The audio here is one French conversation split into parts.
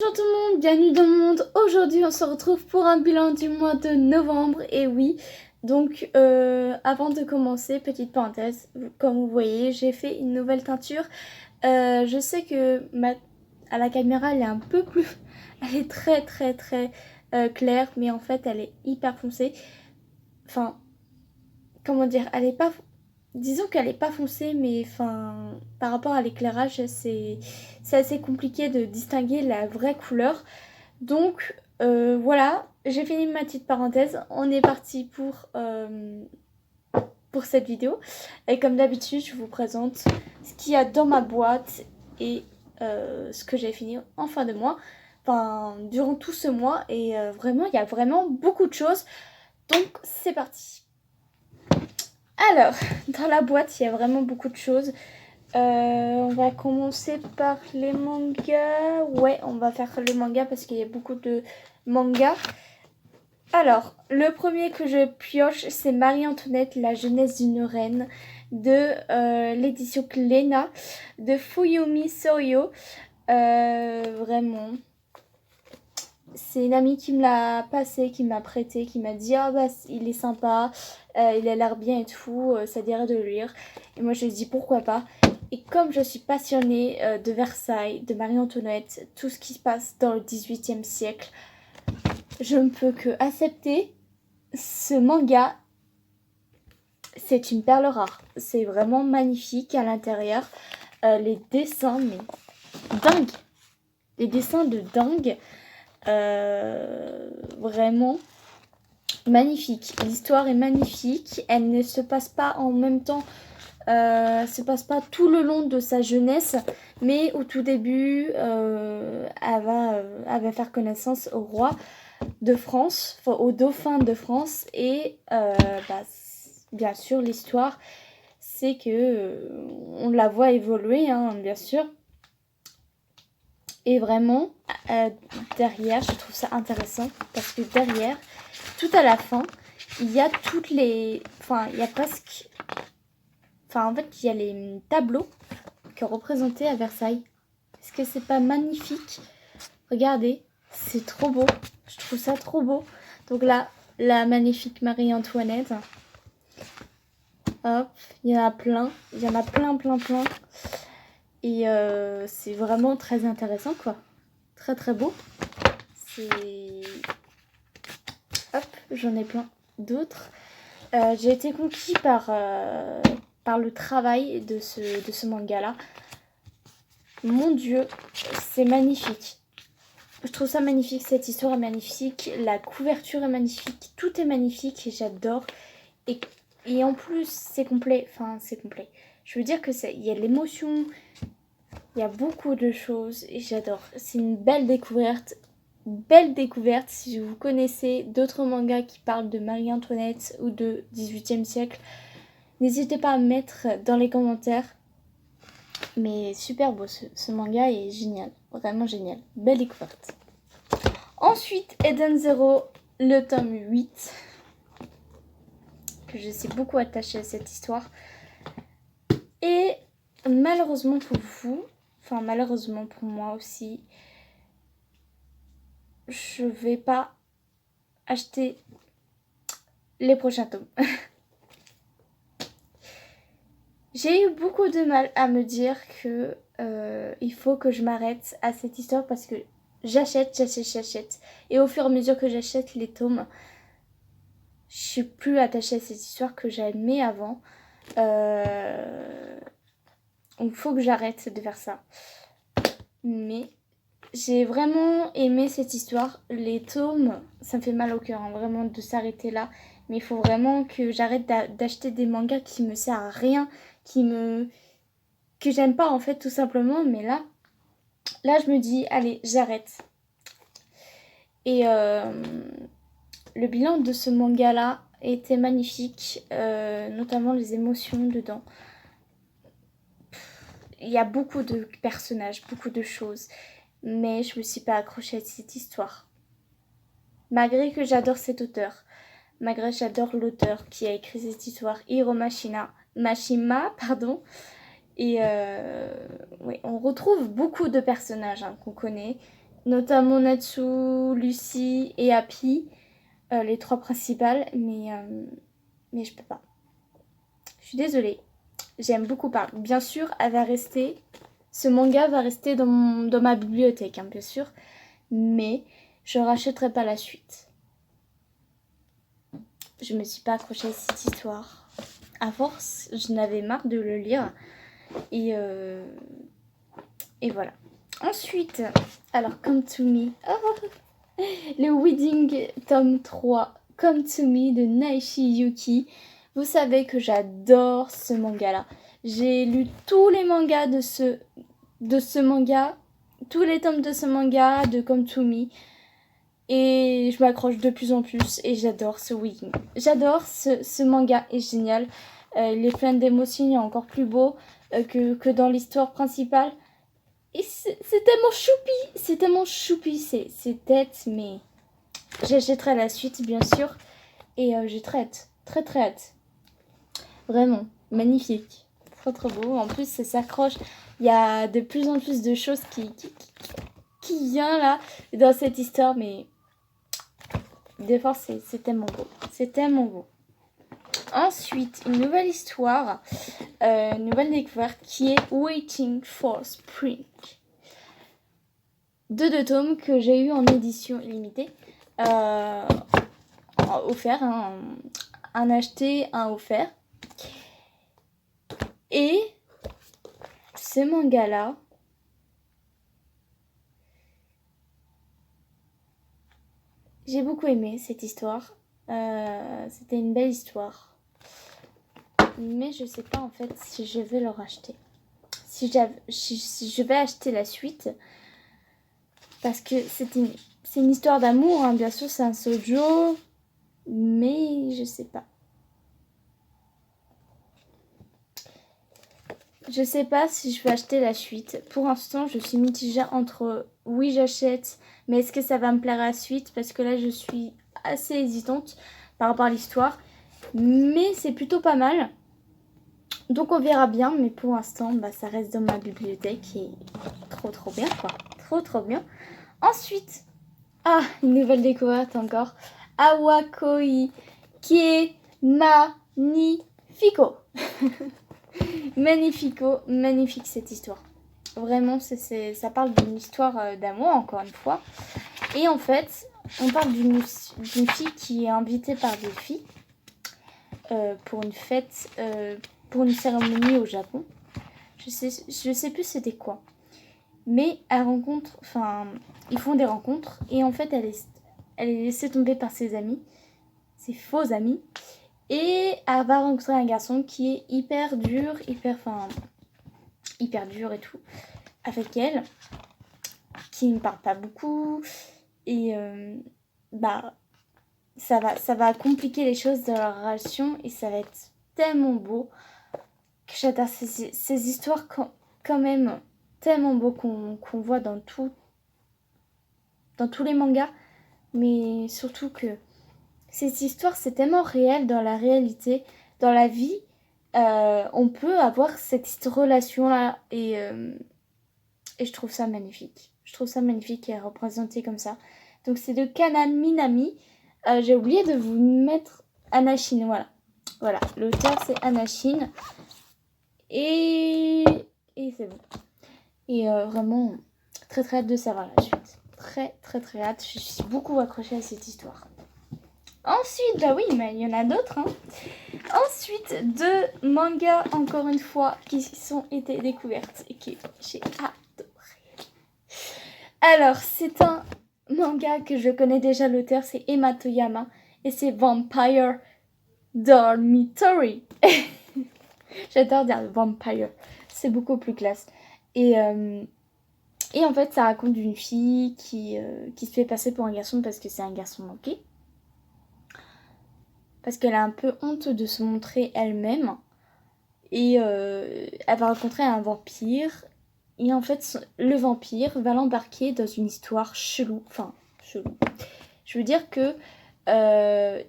Bonjour tout le monde, bienvenue dans le monde. Aujourd'hui on se retrouve pour un bilan du mois de novembre. Et oui, donc avant de commencer, petite parenthèse, comme vous voyez j'ai fait une nouvelle teinture. Je sais que à la caméra elle est un peu plus... Elle est très claire, mais en fait elle est hyper foncée. Enfin, comment dire, elle est pas... Disons qu'elle est pas foncée, mais enfin, par rapport à l'éclairage, c'est assez compliqué de distinguer la vraie couleur. Donc voilà, j'ai fini ma petite parenthèse. On est parti pour cette vidéo. Et comme d'habitude, je vous présente ce qu'il y a dans ma boîte et ce que j'ai fini en fin de mois. Enfin, durant tout ce mois. Et vraiment, il y a vraiment beaucoup de choses. Donc c'est parti. Alors, dans la boîte, il y a vraiment beaucoup de choses. On va commencer par les mangas. Ouais, on va faire les mangas parce qu'il y a beaucoup de mangas. Alors, le premier que je pioche, c'est Marie-Antoinette, la jeunesse d'une reine, de l'édition Cléna, de Fuyumi Soyo. Vraiment, c'est une amie qui me l'a passé, qui m'a prêté, qui m'a dit ah bah il est sympa, il a l'air bien et tout, ça dirait de le lire. Et moi je lui ai dit pourquoi pas. Et comme je suis passionnée de Versailles, de Marie-Antoinette, tout ce qui se passe dans le XVIIIe siècle, je ne peux que accepter ce manga. C'est une perle rare. C'est vraiment magnifique à l'intérieur. Les dessins, mais dingue. Les dessins de dingue. Vraiment magnifique. L'histoire est magnifique. Elle ne se passe pas en même temps. Se passe pas tout le long de sa jeunesse, mais au tout début, elle va faire connaissance au roi de France, enfin, au dauphin de France. Et bien sûr, l'histoire, c'est que on la voit évoluer, hein, bien sûr. Et vraiment, derrière, je trouve ça intéressant parce que derrière, tout à la fin, il y a toutes les... Enfin, il y a presque... Enfin, en fait, il y a les tableaux qui sont représentés à Versailles. Est-ce que c'est pas magnifique? Regardez, c'est trop beau. Je trouve ça trop beau. Donc là, la magnifique Marie-Antoinette. Hop, il y en a plein. Il y en a plein. Et c'est vraiment très intéressant, quoi. Très beau. C'est... Hop, j'en ai plein d'autres. J'ai été conquis par le travail de ce manga-là. Mon Dieu, c'est magnifique. Je trouve ça magnifique, cette histoire est magnifique, la couverture est magnifique, tout est magnifique et j'adore. Et en plus, c'est complet. Enfin, c'est complet. Je veux dire que il y a de l'émotion, il y a beaucoup de choses et j'adore. C'est une belle découverte. Belle découverte si vous connaissez d'autres mangas qui parlent de Marie-Antoinette ou de 18e siècle. N'hésitez pas à mettre dans les commentaires. Mais super beau, ce manga est génial. Vraiment génial. Belle découverte. Ensuite, Eden Zero, le tome 8. Que je suis beaucoup attachée à cette histoire. Et malheureusement pour vous, enfin malheureusement pour moi aussi, je vais pas acheter les prochains tomes. J'ai eu beaucoup de mal à me dire que il faut que je m'arrête à cette histoire parce que j'achète. Et au fur et à mesure que j'achète les tomes, je suis plus attachée à cette histoire que j'aimais avant. Donc il faut que j'arrête de faire ça. Mais j'ai vraiment aimé cette histoire. Les tomes, ça me fait mal au cœur, hein, vraiment de s'arrêter là. Mais il faut vraiment que j'arrête d'acheter des mangas qui me servent à rien, que j'aime pas en fait tout simplement. Mais là je me dis, allez, j'arrête. Et le bilan de ce manga-là était magnifique, notamment les émotions dedans. Il y a beaucoup de personnages, beaucoup de choses, mais je me suis pas accrochée à cette histoire. Malgré que j'adore cet auteur, malgré que j'adore l'auteur qui a écrit cette histoire, Hiro Mashima, pardon. Et ouais, on retrouve beaucoup de personnages qu'on connaît, notamment Natsu, Lucy et Happy, les 3 principales, mais je peux pas. Je suis désolée. J'aime beaucoup parler. Bien sûr, ce manga va rester dans ma bibliothèque, hein, bien sûr, mais je rachèterai pas la suite. Je me suis pas accrochée à cette histoire. À force, je n'avais marre de le lire. Et voilà. Ensuite, alors Come to Me. Oh, le Wedding tome 3, Come to Me de Naishi Yuki. Vous savez que j'adore ce manga-là. J'ai lu tous les mangas de ce manga, tous les tomes de ce manga, de Come to Me. Et je m'accroche de plus en plus et j'adore ce Wedding. J'adore ce manga, est génial. Il est plein d'émotions, il est encore plus beau que dans l'histoire principale. Et c'est tellement choupi, c'est tête, mais j'achèterai la suite, bien sûr. Et j'ai très hâte. Vraiment, magnifique. Trop beau. En plus, ça s'accroche. Il y a de plus en plus de choses qui viennent là, dans cette histoire, mais des fois, c'est tellement beau. C'est tellement beau. Ensuite, une nouvelle histoire, une nouvelle découverte qui est Waiting for Spring. 2 tomes que j'ai eu en édition limitée. Offert, un acheté, un offert. Et ce manga-là, j'ai beaucoup aimé cette histoire. C'était une belle histoire. Mais je sais pas en fait si je vais le racheter. Si je vais acheter la suite. Parce que c'est une histoire d'amour, hein. Bien sûr c'est un shoujo. Mais je sais pas. Je sais pas si je vais acheter la suite. Pour l'instant, je suis mitigée entre oui, j'achète, mais est-ce que ça va me plaire à la suite? Parce que là, je suis assez hésitante par rapport à l'histoire. Mais c'est plutôt pas mal. Donc on verra bien, mais pour l'instant, ça reste dans ma bibliothèque et trop bien, quoi. Trop bien. Ensuite, une nouvelle découverte encore. Awakoi, qui est magnifico. Magnifique cette histoire. Vraiment, ça parle d'une histoire d'amour, encore une fois. Et en fait, on parle d'une fille qui est invitée par des filles pour une fête, pour une cérémonie au Japon. Je sais plus c'était quoi. Mais ils font des rencontres et en fait, elle est laissée tomber par ses amis, ses faux amis. Et elle va rencontrer un garçon qui est hyper dur et tout avec elle, qui ne parle pas beaucoup. Et ça va compliquer les choses de leur relation et ça va être tellement beau que j'adore ces histoires quand même tellement beau qu'on voit dans tous les mangas. Mais surtout que cette histoire, c'est tellement réel dans la réalité, dans la vie. On peut avoir cette relation-là et je trouve ça magnifique. Je trouve ça magnifique et représenté comme ça. Donc c'est de Kanan Minami. J'ai oublié de vous mettre Anashin, voilà. L'auteur c'est Anashin. Et c'est bon. Et vraiment, très hâte de savoir la suite. Très hâte. Je suis beaucoup accrochée à cette histoire. Ensuite, oui, mais il y en a d'autres. Ensuite, 2 mangas, encore une fois, qui sont été découvertes et que j'ai adoré. Alors, c'est un manga que je connais déjà, l'auteur, c'est Emma Toyama. Et c'est Vampire Dormitory. J'adore dire Vampire. C'est beaucoup plus classe. Et en fait, ça raconte une fille qui se fait passer pour un garçon parce que c'est un garçon manqué. Parce qu'elle a un peu honte de se montrer elle-même. Et elle va rencontrer un vampire. Et en fait, le vampire va l'embarquer dans une histoire chelou. Enfin, chelou. Je veux dire que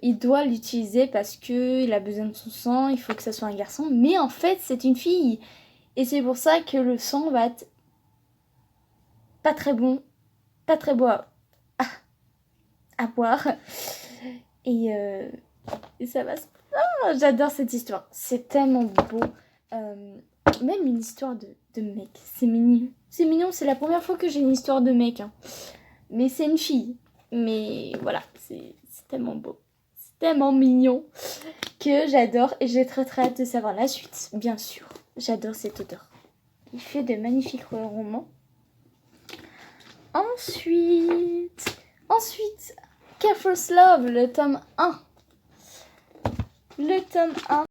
il doit l'utiliser parce qu'il a besoin de son sang. Il faut que ça soit un garçon. Mais en fait, c'est une fille. Et c'est pour ça que le sang va être pas très bon. pas très beau à boire. Et ça va. J'adore cette histoire. C'est tellement beau. Même une histoire de mec. C'est mignon. C'est mignon. C'est la première fois que j'ai une histoire de mec. Hein. Mais c'est une fille. Mais voilà, c'est tellement beau. C'est tellement mignon que j'adore. Et j'ai très très hâte de savoir la suite. Bien sûr. J'adore cet auteur. Il fait de magnifiques romans. Ensuite, Careful's Love, le tome 1. Le tome 1.